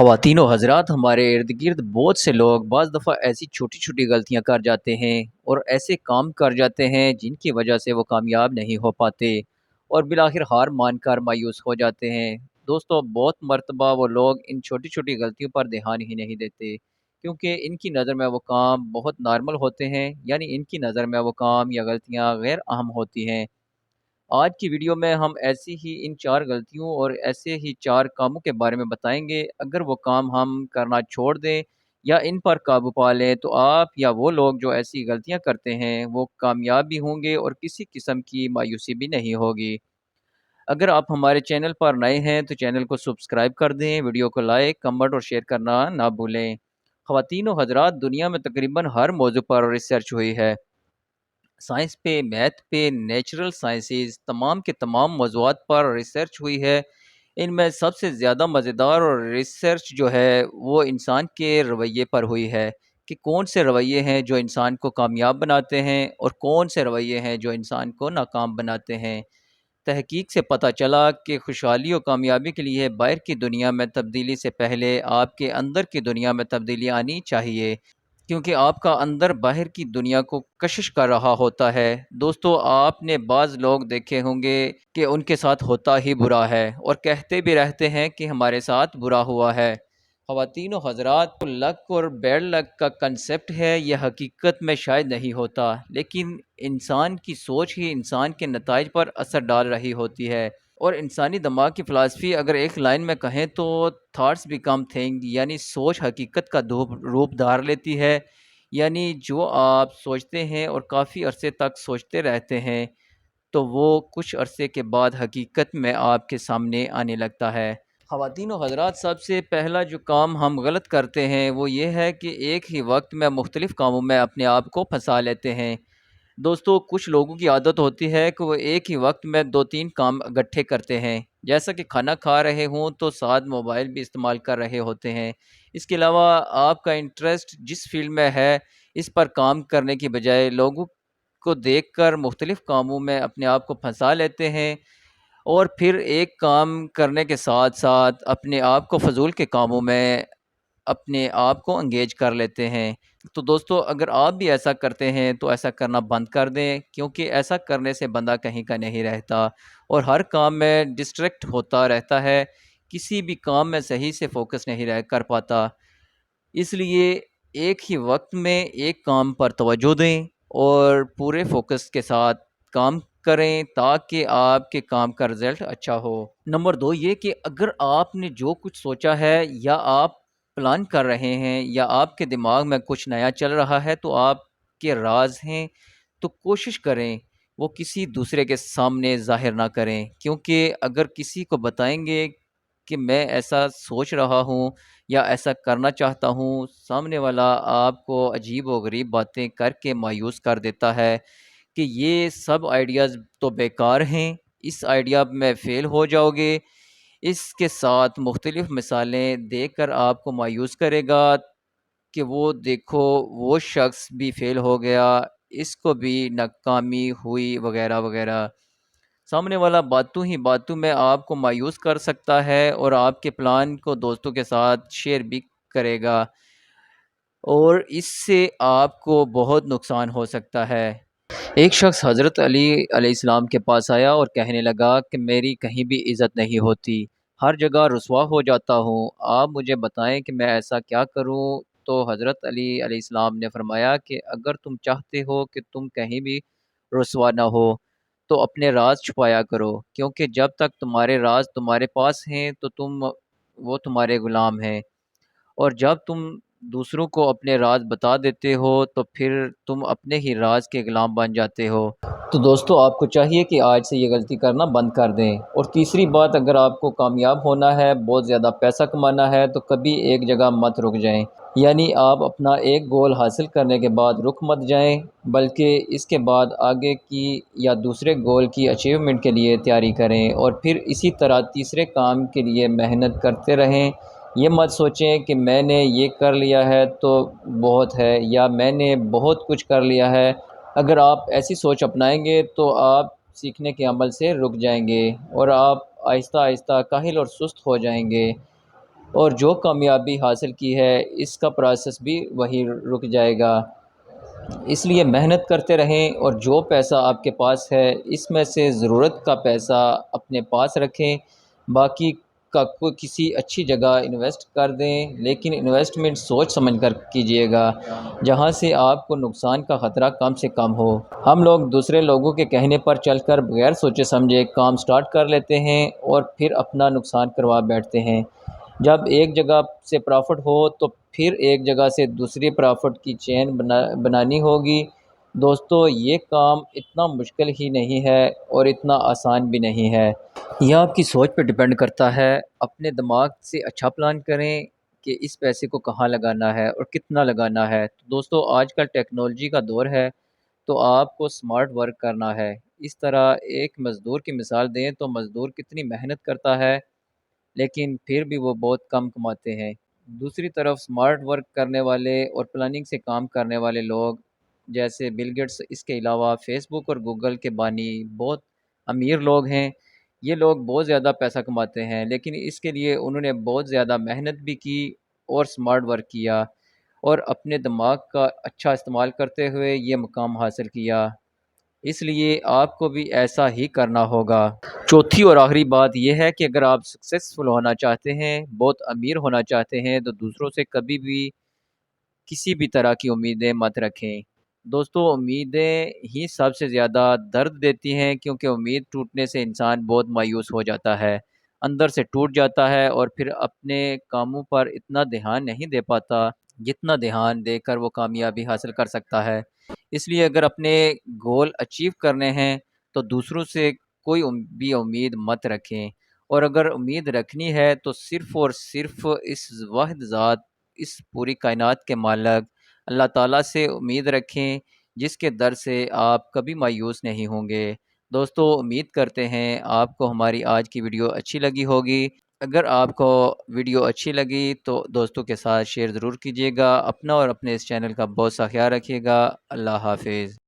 خواتین و حضرات، ہمارے ارد گرد بہت سے لوگ بعض دفعہ ایسی چھوٹی چھوٹی غلطیاں کر جاتے ہیں اور ایسے کام کر جاتے ہیں جن کی وجہ سے وہ کامیاب نہیں ہو پاتے اور بالآخر ہار مان کر مایوس ہو جاتے ہیں۔ دوستو، بہت مرتبہ وہ لوگ ان چھوٹی چھوٹی غلطیوں پر دھیان ہی نہیں دیتے کیونکہ ان کی نظر میں وہ کام بہت نارمل ہوتے ہیں، یعنی ان کی نظر میں وہ کام یا غلطیاں غیر اہم ہوتی ہیں۔ آج کی ویڈیو میں ہم ایسی ہی ان 4 غلطیوں اور ایسے ہی 4 کاموں کے بارے میں بتائیں گے۔ اگر وہ کام ہم کرنا چھوڑ دیں یا ان پر قابو پا لیں تو آپ یا وہ لوگ جو ایسی غلطیاں کرتے ہیں وہ کامیاب بھی ہوں گے اور کسی قسم کی مایوسی بھی نہیں ہوگی۔ اگر آپ ہمارے چینل پر نئے ہیں تو چینل کو سبسکرائب کر دیں، ویڈیو کو لائک، کمنٹ اور شیئر کرنا نہ بھولیں۔ خواتین و حضرات، دنیا میں تقریباً ہر موضوع پر ریسرچ ہوئی ہے۔ سائنس پہ، میتھ پہ، نیچرل سائنسز، تمام کے تمام موضوعات پر ریسرچ ہوئی ہے۔ ان میں سب سے زیادہ مزیدار اور ریسرچ جو ہے وہ انسان کے رویے پر ہوئی ہے کہ کون سے رویے ہیں جو انسان کو کامیاب بناتے ہیں اور کون سے رویے ہیں جو انسان کو ناکام بناتے ہیں۔ تحقیق سے پتہ چلا کہ خوشحالی اور کامیابی کے لیے باہر کی دنیا میں تبدیلی سے پہلے آپ کے اندر کی دنیا میں تبدیلی آنی چاہیے، کیونکہ آپ کا اندر باہر کی دنیا کو کشش کر رہا ہوتا ہے۔ دوستو، آپ نے بعض لوگ دیکھے ہوں گے کہ ان کے ساتھ ہوتا ہی برا ہے اور کہتے بھی رہتے ہیں کہ ہمارے ساتھ برا ہوا ہے۔ خواتین و حضرات، لک اور بیڈ لک کا کنسیپٹ ہے، یہ حقیقت میں شاید نہیں ہوتا، لیکن انسان کی سوچ ہی انسان کے نتائج پر اثر ڈال رہی ہوتی ہے۔ اور انسانی دماغ کی فلسفی اگر ایک لائن میں کہیں تو تھاٹس بیکم تھنگ، یعنی سوچ حقیقت کا روپ دھار لیتی ہے۔ یعنی جو آپ سوچتے ہیں اور کافی عرصے تک سوچتے رہتے ہیں تو وہ کچھ عرصے کے بعد حقیقت میں آپ کے سامنے آنے لگتا ہے۔ خواتین و حضرات، سب سے پہلا جو کام ہم غلط کرتے ہیں وہ یہ ہے کہ ایک ہی وقت میں مختلف کاموں میں اپنے آپ کو پھنسا لیتے ہیں۔ دوستو، کچھ لوگوں کی عادت ہوتی ہے کہ وہ ایک ہی وقت میں 2-3 کام اکٹھے کرتے ہیں، جیسا کہ کھانا کھا رہے ہوں تو ساتھ موبائل بھی استعمال کر رہے ہوتے ہیں۔ اس کے علاوہ آپ کا انٹرسٹ جس فیلڈ میں ہے اس پر کام کرنے کی بجائے لوگوں کو دیکھ کر مختلف کاموں میں اپنے آپ کو پھنسا لیتے ہیں اور پھر ایک کام کرنے کے ساتھ ساتھ اپنے آپ کو فضول کے کاموں میں اپنے آپ کو انگیج کر لیتے ہیں۔ تو دوستو، اگر آپ بھی ایسا کرتے ہیں تو ایسا کرنا بند کر دیں، کیونکہ ایسا کرنے سے بندہ کہیں کا نہیں رہتا اور ہر کام میں ڈسٹریکٹ ہوتا رہتا ہے، کسی بھی کام میں صحیح سے فوکس نہیں رہ کر پاتا۔ اس لیے ایک ہی وقت میں ایک کام پر توجہ دیں اور پورے فوکس کے ساتھ کام کریں تاکہ آپ کے کام کا رزلٹ اچھا ہو۔ نمبر 2 یہ کہ اگر آپ نے جو کچھ سوچا ہے یا آپ پلان کر رہے ہیں یا آپ کے دماغ میں کچھ نیا چل رہا ہے تو آپ کے راز ہیں، تو کوشش کریں وہ کسی دوسرے کے سامنے ظاہر نہ کریں، کیونکہ اگر کسی کو بتائیں گے کہ میں ایسا سوچ رہا ہوں یا ایسا کرنا چاہتا ہوں، سامنے والا آپ کو عجیب و غریب باتیں کر کے مایوس کر دیتا ہے کہ یہ سب آئیڈیاز تو بیکار ہیں، اس آئیڈیا میں فیل ہو جاؤ گے۔ اس کے ساتھ مختلف مثالیں دے کر آپ کو مایوس کرے گا کہ وہ دیکھو وہ شخص بھی فیل ہو گیا، اس کو بھی ناکامی ہوئی وغیرہ وغیرہ۔ سامنے والا باتوں ہی باتوں میں آپ کو مایوس کر سکتا ہے اور آپ کے پلان کو دوستوں کے ساتھ شیئر بھی کرے گا اور اس سے آپ کو بہت نقصان ہو سکتا ہے۔ ایک شخص حضرت علی علیہ السلام کے پاس آیا اور کہنے لگا کہ میری کہیں بھی عزت نہیں ہوتی، ہر جگہ رسوا ہو جاتا ہوں، آپ مجھے بتائیں کہ میں ایسا کیا کروں؟ تو حضرت علی علیہ السلام نے فرمایا کہ اگر تم چاہتے ہو کہ تم کہیں بھی رسوا نہ ہو تو اپنے راز چھپایا کرو، کیونکہ جب تک تمہارے راز تمہارے پاس ہیں تو وہ تمہارے غلام ہیں، اور جب تم دوسروں کو اپنے راز بتا دیتے ہو تو پھر تم اپنے ہی راز کے غلام بن جاتے ہو۔ تو دوستو، آپ کو چاہیے کہ آج سے یہ غلطی کرنا بند کر دیں۔ اور تیسری بات، اگر آپ کو کامیاب ہونا ہے، بہت زیادہ پیسہ کمانا ہے تو کبھی ایک جگہ مت رک جائیں، یعنی آپ اپنا ایک گول حاصل کرنے کے بعد رک مت جائیں، بلکہ اس کے بعد آگے کی یا دوسرے گول کی اچیومنٹ کے لیے تیاری کریں اور پھر اسی طرح تیسرے کام کے لیے محنت کرتے رہیں۔ یہ مت سوچیں کہ میں نے یہ کر لیا ہے تو بہت ہے یا میں نے بہت کچھ کر لیا ہے۔ اگر آپ ایسی سوچ اپنائیں گے تو آپ سیکھنے کے عمل سے رک جائیں گے اور آپ آہستہ آہستہ کاہل اور سست ہو جائیں گے۔ اور جو کامیابی حاصل کی ہے اس کا پروسیس بھی وہیں رک جائے گا۔ اس لیے محنت کرتے رہیں، اور جو پیسہ آپ کے پاس ہے اس میں سے ضرورت کا پیسہ اپنے پاس رکھیں، باقی کا کوئی کسی اچھی جگہ انویسٹ کر دیں، لیکن انویسٹمنٹ سوچ سمجھ کر کیجیے گا، جہاں سے آپ کو نقصان کا خطرہ کم سے کم ہو۔ ہم لوگ دوسرے لوگوں کے کہنے پر چل کر بغیر سوچے سمجھے کام سٹارٹ کر لیتے ہیں اور پھر اپنا نقصان کروا بیٹھتے ہیں۔ جب ایک جگہ سے پرافٹ ہو تو پھر ایک جگہ سے دوسری پرافٹ کی چین بنانی ہوگی۔ دوستو یہ کام اتنا مشکل ہی نہیں ہے اور اتنا آسان بھی نہیں ہے۔ یہ آپ کی سوچ پہ ڈیپینڈ کرتا ہے۔ اپنے دماغ سے اچھا پلان کریں کہ اس پیسے کو کہاں لگانا ہے اور کتنا لگانا ہے۔ تو دوستو آج کل ٹیکنالوجی کا دور ہے، تو آپ کو سمارٹ ورک کرنا ہے۔ اس طرح ایک مزدور کی مثال دیں تو مزدور کتنی محنت کرتا ہے لیکن پھر بھی وہ بہت کم کماتے ہیں۔ دوسری طرف سمارٹ ورک کرنے والے اور پلاننگ سے کام کرنے والے لوگ جیسے بل گیٹس، اس کے علاوہ فیس بک اور گوگل کے بانی بہت امیر لوگ ہیں۔ یہ لوگ بہت زیادہ پیسہ کماتے ہیں، لیکن اس کے لیے انہوں نے بہت زیادہ محنت بھی کی اور سمارٹ ورک کیا اور اپنے دماغ کا اچھا استعمال کرتے ہوئے یہ مقام حاصل کیا۔ اس لیے آپ کو بھی ایسا ہی کرنا ہوگا۔ چوتھی اور آخری بات یہ ہے کہ اگر آپ سکسیسفل ہونا چاہتے ہیں، بہت امیر ہونا چاہتے ہیں، تو دوسروں سے کبھی بھی کسی بھی طرح کی امیدیں مت رکھیں۔ دوستو امیدیں ہی سب سے زیادہ درد دیتی ہیں، کیونکہ امید ٹوٹنے سے انسان بہت مایوس ہو جاتا ہے، اندر سے ٹوٹ جاتا ہے اور پھر اپنے کاموں پر اتنا دھیان نہیں دے پاتا جتنا دھیان دے کر وہ کامیابی حاصل کر سکتا ہے۔ اس لیے اگر اپنے گول اچیو کرنے ہیں تو دوسروں سے کوئی بھی امید مت رکھیں، اور اگر امید رکھنی ہے تو صرف اور صرف اس واحد ذات، اس پوری کائنات کے مالک اللہ تعالیٰ سے امید رکھیں، جس کے در سے آپ کبھی مایوس نہیں ہوں گے۔ دوستو امید کرتے ہیں آپ کو ہماری آج کی ویڈیو اچھی لگی ہوگی۔ اگر آپ کو ویڈیو اچھی لگی تو دوستوں کے ساتھ شیئر ضرور کیجیے گا۔ اپنا اور اپنے اس چینل کا بہت سا خیال رکھیے گا۔ اللہ حافظ۔